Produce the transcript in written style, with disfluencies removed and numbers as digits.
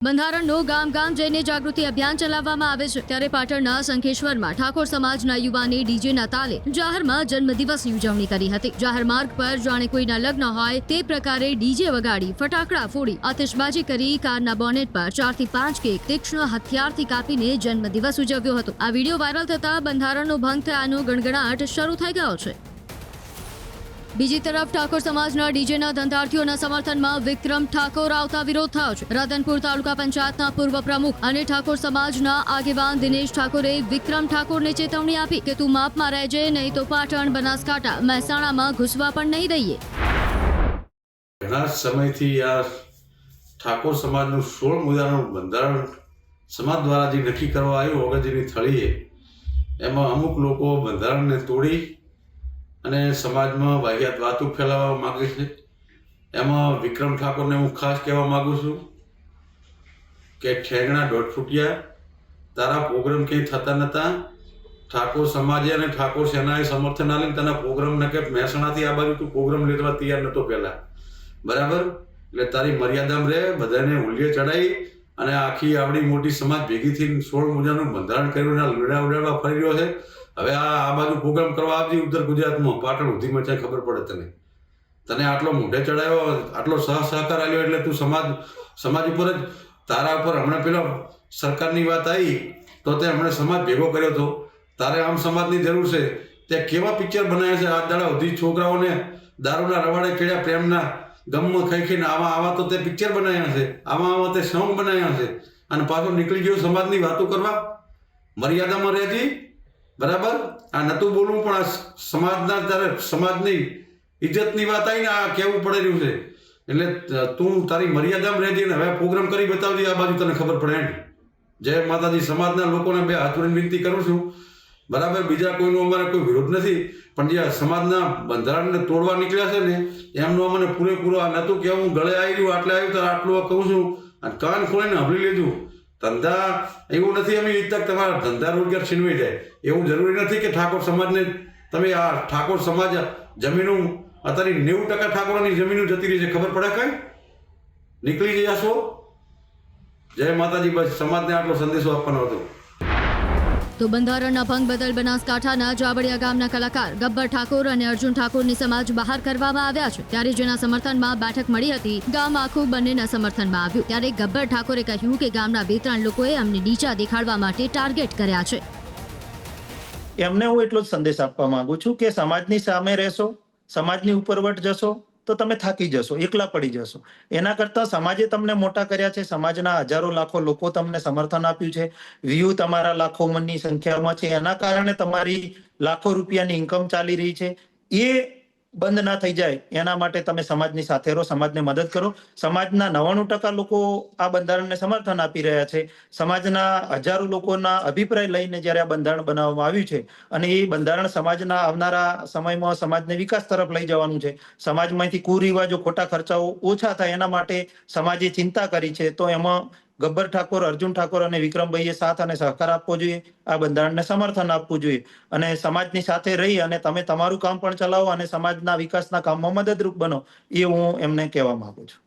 બંધારણનો ગામ ગામ જઈને જાગૃતિ અભિયાન ચલાવવામાં આવે છે ત્યારે પાટણના શંખેશ્વરમાં ઠાકોર સમાજના યુવાને ડીજેના તાલે જાહેરમાં જન્મદિવસની ઉજવણી કરી હતી। જાહેર માર્ગ પર જાણે કોઈના લગ્ન હોય તે પ્રકારે ડીજે વગાડી ફટાકડા ફોડી આતિશબાજી કરી કારના બોનેટ પર 4 થી 5 કેક તીક્ષ્ણ હથિયારથી કાપીને જન્મદિવસ ઉજવ્યો હતો। આ વિડીયો વાયરલ થતા બંધારણનો ભંગ થયાનો ગણગણાટ શરૂ થઈ ગયો છે। બીજી તરફ ઠાકોર સમાજના ડીજેના ધંધાર્થીઓના સમર્થનમાં વિક્રમ ઠાકોર આવતા વિરોધ થયો છે। રાધનપુર તાલુકા પંચાયતના પૂર્વ પ્રમુખ અને ઠાકોર સમાજના આગેવાન દિનેશ ઠાકોરે વિક્રમ ઠાકોરને ચેતવણી આપી કે તું માપમાં રહેજે, નહીં તો પાટણ, બનાસકાંઠા, મહેસાણામાં ઘૂસવા પણ નહીં દઈએ। ઘણા સમયથી આ ઠાકોર સમાજનું 16 મુદ્દાનું બંધારણ સમાજ દ્વારા જે નક્કી કરવા આવ્યું ઓગણજીની થળીએ, એમાં અમુક લોકો બંધારણને તોડી અને સમાજમાં વાહિયાત વાતો ફેલાવવા માગે છે। એમાં વિક્રમ ઠાકોરને હું ખાસ કહેવા માગું છું કે ઠેંગણા દોઢ ફૂટિયા, તારા પ્રોગ્રામ ક્યાંય થતા નહોતા। ઠાકોર સમાજે અને ઠાકોર સેનાએ સમર્થન આલીને તને પ્રોગ્રામ ન કે મહેસાણાથી આ બાજુ તું પ્રોગ્રામ લેવા તૈયાર નહોતો પહેલાં, બરાબર? એટલે તારી મર્યાદામાં રહે, બધાને હુલિયે ચડાવી અને આખી આવડી મોટી સમાજ ભેગી થઈને 16 મુદ્દાનું બંધારણ કર્યું, લડા ઉડાડવા ફરી રહ્યો છે। હવે આ બાજુ પ્રોગ્રામ કરવા આવજે ઉત્તર ગુજરાતમાં, પાટણ સુધીમાં છે, ખબર પડે તને આટલો મોઢે ચડાવ્યો, આટલો સહકાર આપ્યો, એટલે તું સમાજ ઉપર જ તારા ઉપર હમણાં પેલા સરકારની વાત આવી તો તે હમણાં સમાજ ભેગો કર્યો હતો। તારે આમ સમાજની જરૂર છે, તે કેવા પિક્ચર બનાવ્યા છે આ દાડા સુધી, છોકરાઓને દારૂના રવાડે ચડ્યા, પ્રેમના ગમમાં ખાઈને આવા તો તે પિક્ચર બનાવ્યા છે, આવા તે સોંગ બનાવ્યા છે, અને પાછો નીકળી ગયો સમાજની વાતો કરવા। મર્યાદામાં રહેતી, બરાબર? આ નતું બોલવું, પણ આ સમાજના તારે સમાજની ઇજ્જતની વાત આવીને આ કહેવું પડે રહ્યું છે, એટલે તું તારી મર્યાદામાં રહેજે ને હવે પ્રોગ્રામ કરી બતાવજે, આ બાજુ તને ખબર પડે એમ। જય માતાજી। સમાજના લોકોને બે હાથ જોડીને વિનંતી કરું છું, બરાબર? બીજા કોઈનો અમારે કોઈ વિરોધ નથી, પણ જે સમાજના બંધારણને તોડવા નીકળ્યા છે ને એમનો અમને પૂરેપૂરો આ નતું કે હું ગળે આવી રહ્યું, આટલે આવ્યું ત્યારે આટલું કહું છું, અને કાન ખોલીને સાંભળી લેજો। ધંધા એવું નથી અમે ઈચ્છતા તમારા ધંધા રોજગાર છીનવાઈ જાય, એવું જરૂરી નથી કે ઠાકોર સમાજને તમે આ ઠાકોર સમાજ જમીનો અત્યારે 90% ઠાકોરોની જમીનો જતી રહી છે, ખબર પડે કઈ નીકળી જશો। જય માતાજી। બસ સમાજને આટલો સંદેશો આપવાનો હતો। તો બંધારણના ભંગ બદલ બનાસકાંઠાના જાબડિયા ગામના કલાકાર ગબ્બર ઠાકોર અને અર્જુન ઠાકોરની સમાજ બહાર કરવામાં આવ્યા છે, ત્યારે જેના સમર્થનમાં બેઠક મળી હતી, ગામ આખું બંનેના સમર્થનમાં આવ્યું। ત્યારે ગબ્બર ઠાકોરે કહ્યું કે ગામના 2-3 લોકોએ અમને નીચા દેખાડવા માટે ટાર્ગેટ કર્યા છે। એમને હું એટલો જ સંદેશ આપવા માંગુ છું કે સમાજની સામે રહેશો, સમાજની ઉપરવટ જશો તો તમે થાકી જશો, એકલા પડી જશો। એના કરતા સમાજે તમને મોટા કર્યા છે, સમાજના હજારો લાખો લોકો તમને સમર્થન આપ્યું છે, વ્યૂ તમારા લાખો મનની સંખ્યામાં છે, એના કારણે તમારી લાખો રૂપિયાની ઇન્કમ ચાલી રહી છે, એ બંધ ના થઈ જાય એના માટે તમે સમાજની સાથે રહો, સમાજને મદદ કરો। સમાજના 99% લોકો આ બંધારણને સમર્થન આપી રહ્યા છે। સમાજના હજારો લોકોના અભિપ્રાય લઈને જ્યારે આ બંધારણ બનાવવામાં આવ્યું છે, અને એ બંધારણ સમાજના આવનારા સમયમાં સમાજને વિકાસ તરફ લઈ જવાનું છે, સમાજમાંથી કુરિવાજો, ખોટા ખર્ચાઓ ઓછા થાય એના માટે સમાજે ચિંતા કરી છે, તો એમાં ગબ્બર ઠાકોર, અર્જુન ઠાકોર અને વિક્રમભાઈએ સાથ અને સહકાર આપવો જોઈએ, આ બંધારણને સમર્થન આપવું જોઈએ, અને સમાજની સાથે રહી અને તમે તમારું કામ પણ ચલાવો અને સમાજના વિકાસના કામમાં મદદરૂપ બનો, એ હું એમને કહેવા માંગુ છું।